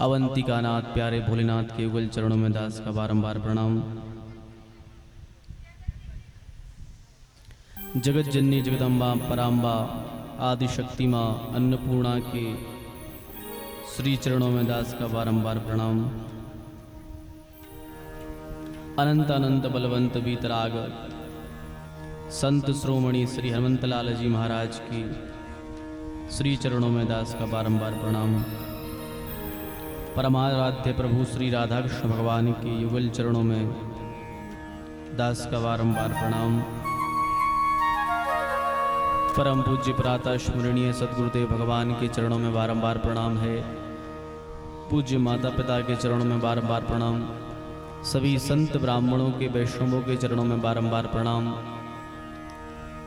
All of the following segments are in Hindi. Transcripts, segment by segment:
अवंतिका नाथ प्यारे भोलेनाथ के युगल चरणों में दास का बारंबार प्रणाम। जगत जननी जगदम्बा पराम्बा आदि शक्ति माँ अन्नपूर्णा के श्री चरणों में दास का बारंबार प्रणाम। अनंत अनंत बलवंत बीतराग संत श्रोमणी श्री हनुमंतलाल जी महाराज की श्री चरणों में दास का बारंबार प्रणाम। परमाराध्य प्रभु श्री राधा कृष्ण भगवान के युगल चरणों में दास का बारंबार प्रणाम। परम पूज्य प्रातः स्मरणीय सद्गुरुदेव भगवान के चरणों में बारंबार प्रणाम है। पूज्य माता पिता के चरणों में बारंबार प्रणाम। सभी संत ब्राह्मणों के वैष्णवों के चरणों में बारंबार प्रणाम।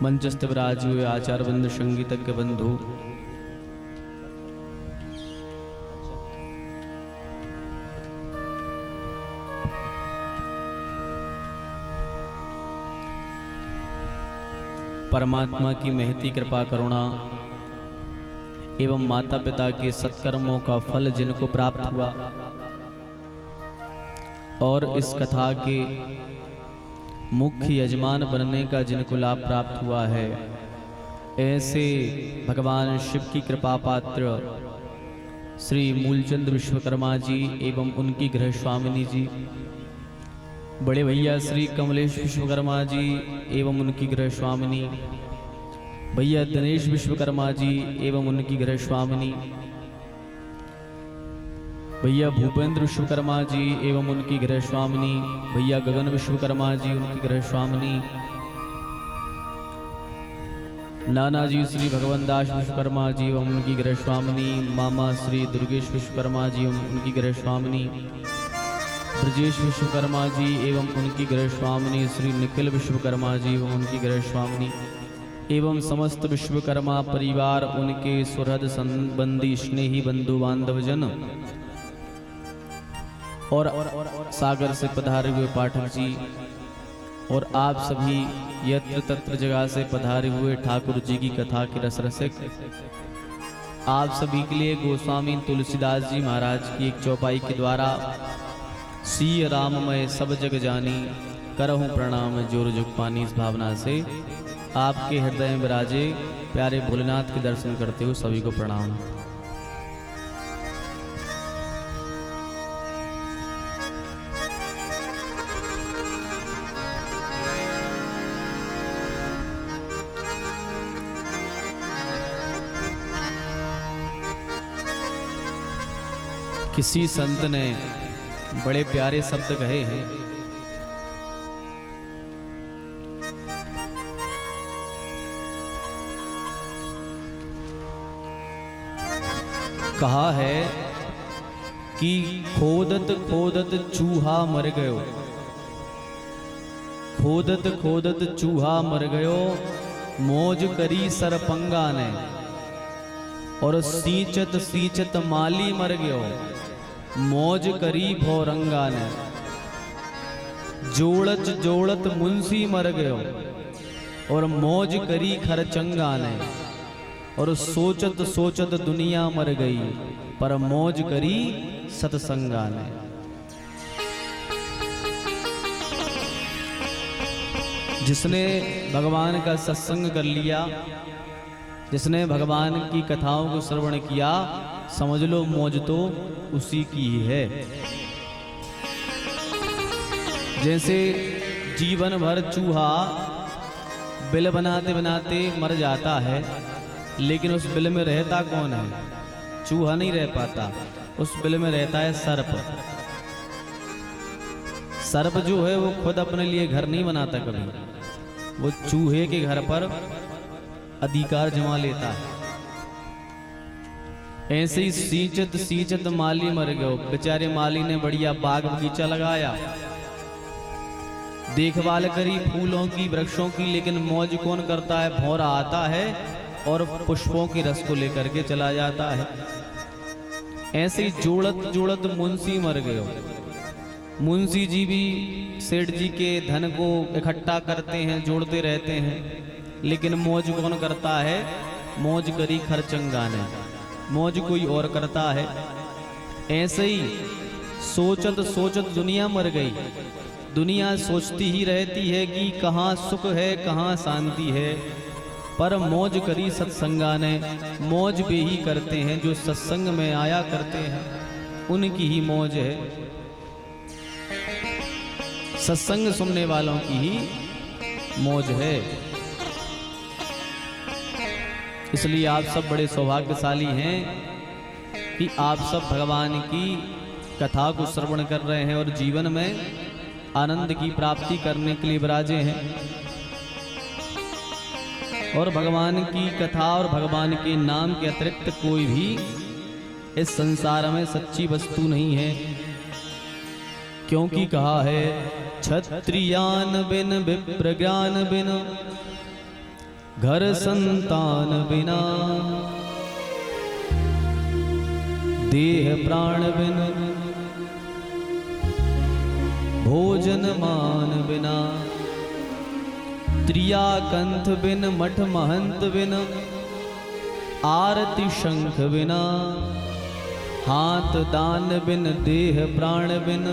मंचस्थ विराजे हुए आचार्य बंधु संगीतज्ञ बंधु, परमात्मा की महती कृपा करुणा एवं माता पिता के सत्कर्मों का फल जिनको प्राप्त हुआ और इस कथा के मुख्य यजमान बनने का जिनको लाभ प्राप्त हुआ है, ऐसे भगवान शिव की कृपा पात्र श्री मूलचंद विश्वकर्मा जी एवं उनकी गृह स्वामिनी जी, बड़े भैया श्री कमलेश विश्वकर्मा जी एवं उनकी गृह स्वामिनी, भैया दिनेश विश्वकर्मा जी एवं उनकी गृह स्वामिनी, भैया भूपेंद्र विश्वकर्मा जी एवं उनकी गृह स्वामिनी, भैया गगन विश्वकर्मा जी उनकी गृह स्वामिनी, नाना जी श्री भगवान दास विश्वकर्मा जी एवं उनकी गृह स्वामिनी, मामा श्री दुर्गेश विश्वकर्मा जी एवं उनकी गृह स्वामिनी, ब्रजेश विश्वकर्मा जी एवं उनकी गृह स्वामिनी, श्री निखिल विश्वकर्मा जी एवं उनकी गृह स्वामिनी एवं समस्त विश्वकर्मा परिवार, उनके सुहृद संबंधी स्नेही बंधु बांधव जन और सागर से पधारे हुए पाठक जी और आप सभी यत्र तत्र जगह से पधारे हुए ठाकुर जी की कथा के रस रसिक, आप सभी के लिए गोस्वामी तुलसीदास जी महाराज की एक चौपाई के द्वारा सी राममय सब जग जानी करहूं प्रणाम जोर जुग पानी, इस भावना से आपके हृदय में विराजे प्यारे भोलेनाथ के दर्शन करते हुए सभी को प्रणाम। किसी संत ने बड़े प्यारे शब्द कहे हैं, कहा है कि खोदत खोदत चूहा मर गयो, खोदत खोदत चूहा मर गयो, मौज करी सरपंगा ने, और सींचत सींचत माली मर गयो, मौज करी भौरंगा ने, जोड़त जोड़त मुंशी मर गयो और मौज करी खरचंगा ने, और सोचत सोचत दुनिया मर गई पर मौज करी सतसंगा ने। जिसने भगवान का सत्संग कर लिया, जिसने भगवान की कथाओं को श्रवण किया, समझ लो मौज तो उसी की ही है। जैसे जीवन भर चूहा बिल बनाते बनाते मर जाता है, लेकिन उस बिल में रहता कौन है? चूहा नहीं रह पाता, उस बिल में रहता है सर्प। सर्प जो है वो खुद अपने लिए घर नहीं बनाता कभी, वो चूहे के घर पर अधिकार जमा लेता है। ऐसे ही सींचत सींचत माली मर गयो। बेचारे माली ने बढ़िया बाग बगीचा लगाया, देखभाल करी फूलों की वृक्षों की, लेकिन मौज कौन करता है? भौरा आता है और पुष्पों के रस को लेकर के चला जाता है। ऐसे ही जोड़त जोड़त मुंशी मर गयो। मुंशी जी भी सेठ जी के धन को इकट्ठा करते हैं, जोड़ते रहते हैं, लेकिन मौज कौन करता है? मौज करी खरचंगा ने, मौज कोई और करता है। ऐसे ही सोचत सोचत दुनिया मर गई। दुनिया सोचती ही रहती है कि कहाँ सुख है कहाँ शांति है, पर मौज करी सत्संगा ने। मौज वे ही करते हैं जो सत्संग में आया करते हैं, उनकी ही मौज है। सत्संग सुनने वालों की ही मौज है। इसलिए आप सब बड़े सौभाग्यशाली हैं कि आप सब भगवान की कथा को श्रवण कर रहे हैं और जीवन में आनंद की प्राप्ति करने के लिए विराजे हैं। और भगवान की कथा और भगवान के नाम के अतिरिक्त कोई भी इस संसार में सच्ची वस्तु नहीं है, क्योंकि कहा है क्षत्रियान बिन विप्र ज्ञान बिन घर संतान बिना, देह प्राण बिन भोजन मान बिना, त्रिया कंठ बिन मठ महंत बिन, आरती शंख बिना, हाथ दान बिन देह प्राण बिन,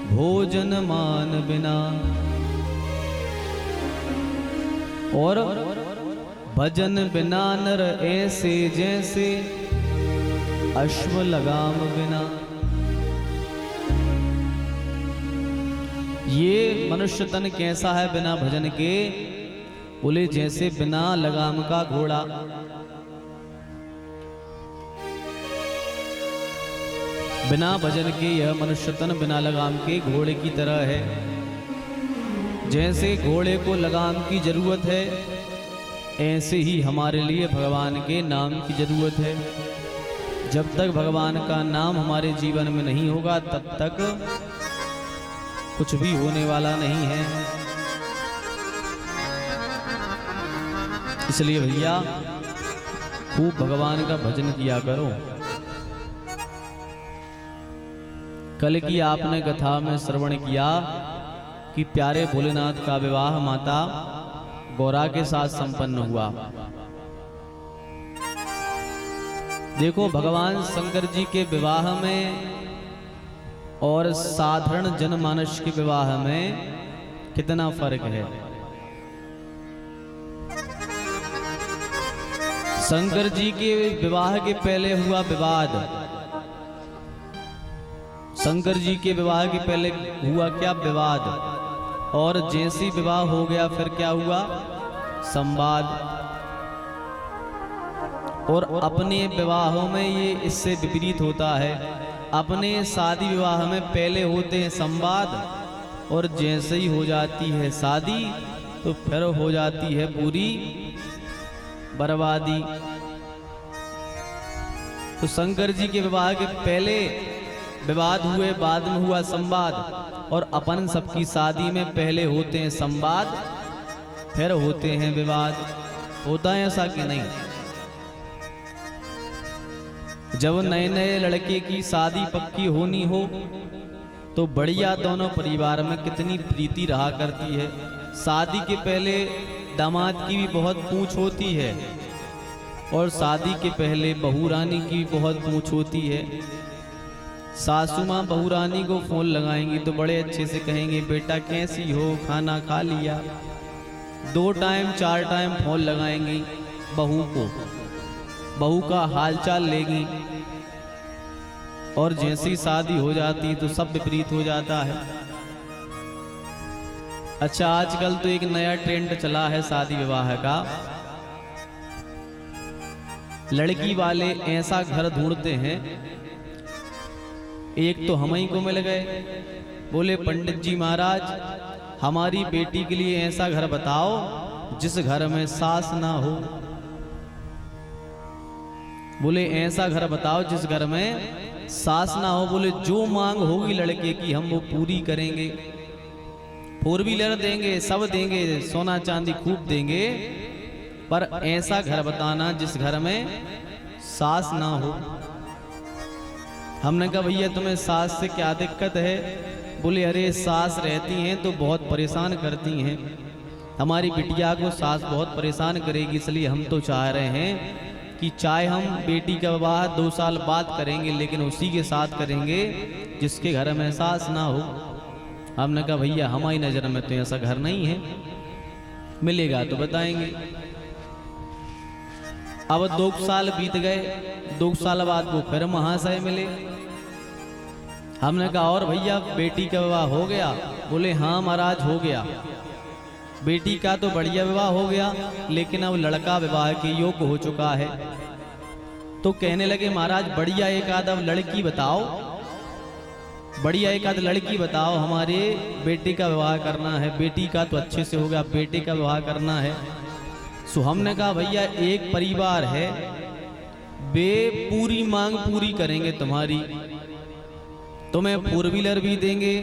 भोजन मान बिना। और भजन बिना नर ऐसे जैसे अश्व लगाम बिना। ये मनुष्य तन कैसा है बिना भजन के? बोले जैसे बिना लगाम का घोड़ा। बिना भजन के यह मनुष्य तन बिना लगाम के घोड़े की तरह है। जैसे घोड़े को लगाम की जरूरत है, ऐसे ही हमारे लिए भगवान के नाम की जरूरत है। जब तक भगवान का नाम हमारे जीवन में नहीं होगा तब तक कुछ भी होने वाला नहीं है। इसलिए भैया खूब भगवान का भजन किया करो। कल की आपने कथा में श्रवण किया कि प्यारे भोलेनाथ का विवाह माता गौरा के साथ संपन्न हुआ। देखो भगवान शंकर जी के विवाह में और साधारण जनमानस के विवाह में कितना फर्क है। शंकर जी के विवाह के पहले हुआ विवाद। शंकर जी के विवाह के पहले हुआ क्या? विवाद। और जैसे विवाह हो गया फिर क्या हुआ? संवाद। और अपने विवाहों में ये इससे विपरीत होता है। अपने शादी विवाह में पहले होते हैं संवाद, और जैसे ही हो जाती है शादी तो फिर हो जाती है पूरी बर्बादी। तो शंकर जी के विवाह के पहले विवाद हुए, बाद में हुआ संवाद। और अपन सबकी शादी में पहले होते हैं संवाद, फिर होते हैं विवाद। होता है ऐसा कि नहीं? जब नए नए लड़के की शादी पक्की होनी हो तो बढ़िया दोनों परिवार में कितनी प्रीति रहा करती है। शादी के पहले दामाद की भी बहुत पूछ होती है, और शादी के पहले बहू रानी की भी बहुत पूछ होती है। सासू माँ बहू रानी को फोन लगाएंगी तो बड़े अच्छे से कहेंगे, बेटा कैसी हो, खाना खा लिया। 2 टाइम 4 टाइम फोन लगाएंगी बहू को, बहू का हालचाल लेगी। और जैसी शादी हो जाती तो सब विपरीत हो जाता है। अच्छा, आजकल तो एक नया ट्रेंड चला है शादी विवाह का। लड़की वाले ऐसा घर ढूंढते हैं, एक तो हम ही को मिल गए। बोले पंडित जी महाराज, हमारी बेटी के लिए ऐसा घर बताओ जिस घर में सास ना हो। बोले ऐसा घर बताओ जिस घर में सास ना हो। बोले जो मांग होगी लड़के की हम वो पूरी करेंगे, 4 व्हीलर देंगे, सब देंगे, सोना चांदी खूब देंगे, पर ऐसा घर बताना जिस घर में सास ना हो। हमने कहा भैया तुम्हें सास से क्या दिक्कत है? बोले अरे सास रहती हैं तो बहुत परेशान करती हैं, हमारी बिटिया को सास बहुत परेशान करेगी, इसलिए हम तो चाह रहे हैं कि चाहे हम बेटी का विवाह 2 साल बाद करेंगे, लेकिन उसी के साथ करेंगे जिसके घर में सास ना हो। हमने कहा भैया हमारी नज़र में तो ऐसा घर नहीं है, मिलेगा तो बताएंगे। अब 2 साल बीत गए, 2 साल बाद वो फिर महाशय मिले। हमने कहा और भैया बेटी का विवाह हो गया? बोले हाँ महाराज हो गया। बेटी का तो बढ़िया विवाह हो गया, लेकिन अब लड़का विवाह के योग्य हो चुका है। तो कहने लगे महाराज बढ़िया एक आध अब लड़की बताओ, बढ़िया एक आध लड़की बताओ, हमारे बेटे का विवाह करना है। बेटी का तो अच्छे से हो गया, बेटे का विवाह करना है। सो हमने कहा भैया एक परिवार है, वे पूरी मांग पूरी करेंगे तुम्हारी, तुम्हें 4 व्हीलर भी देंगे,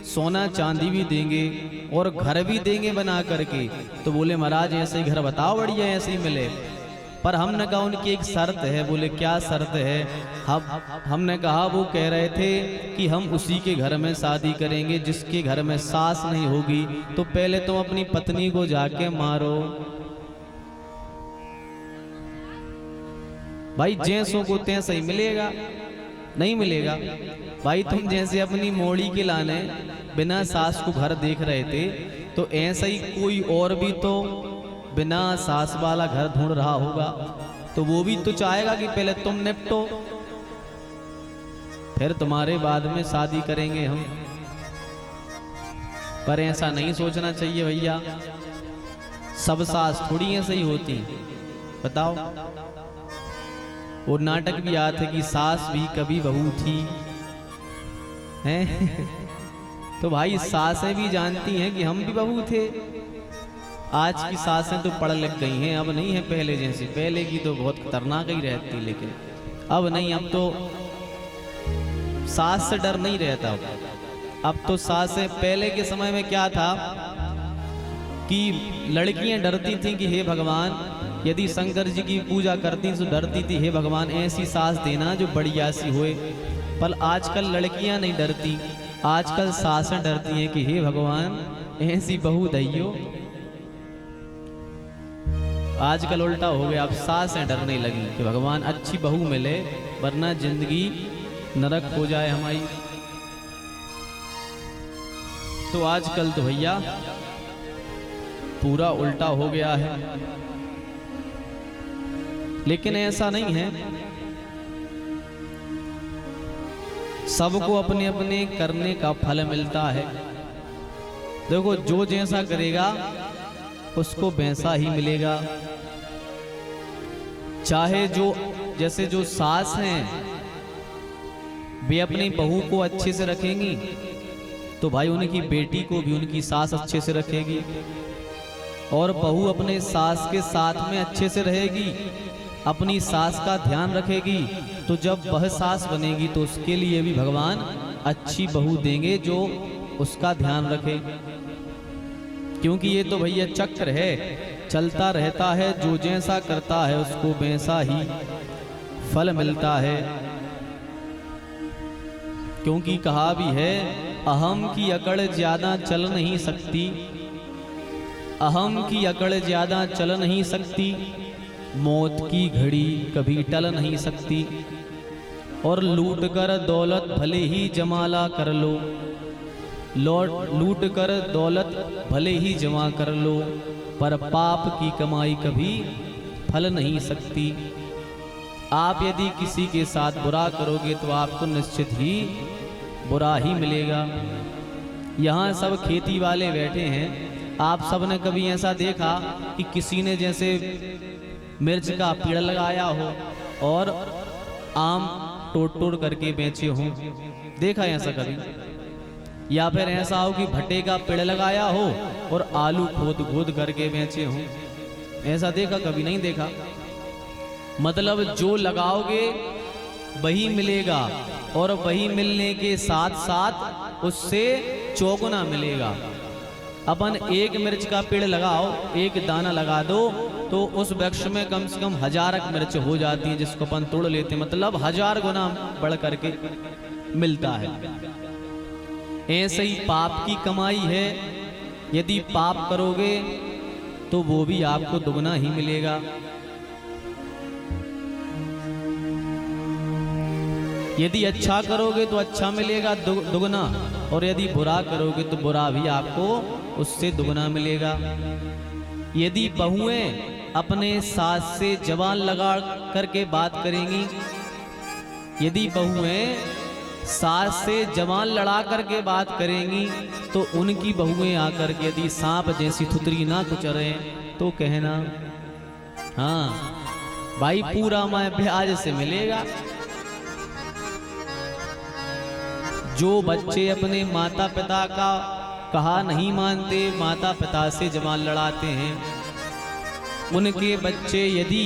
सोना चांदी भी देंगे और घर भी देंगे बना करके। तो बोले महाराज ऐसे ही घर बताओ बढ़िया ऐसे ही मिले। पर हमने कहा उनकी एक शर्त है। बोले क्या शर्त है? हमने कहा वो कह रहे थे कि हम उसी के घर में शादी करेंगे जिसके घर में सास नहीं होगी। तो पहले तुम अपनी पत्नी को जाके मारो। भाई जैसों को तैसा ही मिलेगा? नहीं मिलेगा। भाई तुम जैसे अपनी मोड़ी के लाने बिना सास को घर देख रहे थे, तो ऐसा ही कोई और भी तो बिना सास वाला घर ढूंढ रहा होगा। तो वो भी तो चाहेगा कि पहले तुम निपटो, फिर तुम्हारे बाद में शादी करेंगे हम। पर ऐसा नहीं सोचना चाहिए भैया, सब सास थोड़ी ऐसे ही होती, बताओ। वो नाटक भी याद है कि सास भी कभी बहू थी, हैं? तो भाई सासें भी जानती हैं कि हम भी बहू थे। आज की सासें तो पढ़ लिख गई हैं, अब नहीं है पहले जैसी। पहले की तो बहुत खतरनाक ही रहती, लेकिन अब नहीं। अब तो सास से डर नहीं रहता। अब तो सासें, पहले के समय में क्या था कि लड़कियां डरती थीं कि हे भगवान, यदि शंकर जी की पूजा करती तो डरती थी हे भगवान ऐसी सास देना जो बढ़िया सी होए। पर आजकल लड़कियां नहीं डरती, आजकल सासें डरती हैं कि हे भगवान ऐसी बहू दैयो। आजकल उल्टा हो गया, अब सासें डरने लगी कि भगवान अच्छी बहू मिले वरना जिंदगी नरक हो जाए हमारी। तो आजकल तो भैया पूरा उल्टा हो गया है। लेकिन ऐसा नहीं है, सबको अपने अपने करने का फल मिलता है। देखो जो जैसा करेगा उसको वैसा ही मिलेगा। चाहे जो, जैसे जो सास हैं वे अपनी बहू को अच्छे से रखेंगी, तो भाई उनकी बेटी को भी उनकी सास अच्छे से रखेगी। और बहू अपने सास के साथ में अच्छे से रहेगी, अपनी सास का ध्यान रखेगी। तो जब वह सास बनेगी तो उसके लिए भी भगवान अच्छी बहू देंगे जो उसका ध्यान रखे। क्योंकि ये तो भैया चक्र है, चलता रहता है। जो जैसा करता है उसको वैसा ही फल मिलता है। क्योंकि कहा भी है, अहम की अकड़ ज्यादा चल नहीं सकती, अहम की अकड़ ज्यादा चल नहीं सकती, मौत की घड़ी कभी टल नहीं सकती। और लूट कर दौलत भले ही जमाला कर लो, लूट कर दौलत भले ही जमा कर लो, पर पाप की कमाई कभी फल नहीं सकती। आप यदि किसी के साथ बुरा करोगे तो आपको निश्चित ही बुरा ही मिलेगा। यहाँ सब खेती वाले बैठे हैं, आप सब ने कभी ऐसा देखा कि किसी ने जैसे मिर्च का पेड़ लगाया हो और आम तोड़ करके बेचे हों? देखा ऐसा कभी? या फिर ऐसा हो कि भट्टे का पेड़ लगाया हो और आलू खोद करके बेचे हों? ऐसा देखा? कभी नहीं देखा। मतलब जो लगाओगे वही मिलेगा, और वही मिलने के साथ साथ उससे चौगुना मिलेगा। अपन एक मिर्च का पेड़ लगाओ, एक दाना लगा दो, तो उस वृक्ष में कम से कम 1000 मिर्च हो जाती है, जिसको अपन तोड़ लेते हैं। मतलब 1000 गुना बढ़ करके मिलता है। ऐसे ही पाप की कमाई है, यदि पाप करोगे तो वो भी आपको दुगना ही मिलेगा। यदि अच्छा करोगे तो अच्छा मिलेगा दुगना, और यदि बुरा करोगे तो बुरा भी आपको उससे दुगना मिलेगा। यदि बहुएं अपने सास से जबान लगा करके बात करेंगी, यदि बहुएं सास से जबान लड़ा करके बात करेंगी, तो उनकी बहुएं आकर के यदि सांप जैसी थुतरी ना कुचरे तो कहना हाँ भाई पूरा मैं ब्याज से मिलेगा। जो बच्चे अपने माता पिता का कहा नहीं मानते, माता पिता से जबान लड़ाते हैं, उनके बच्चे यदि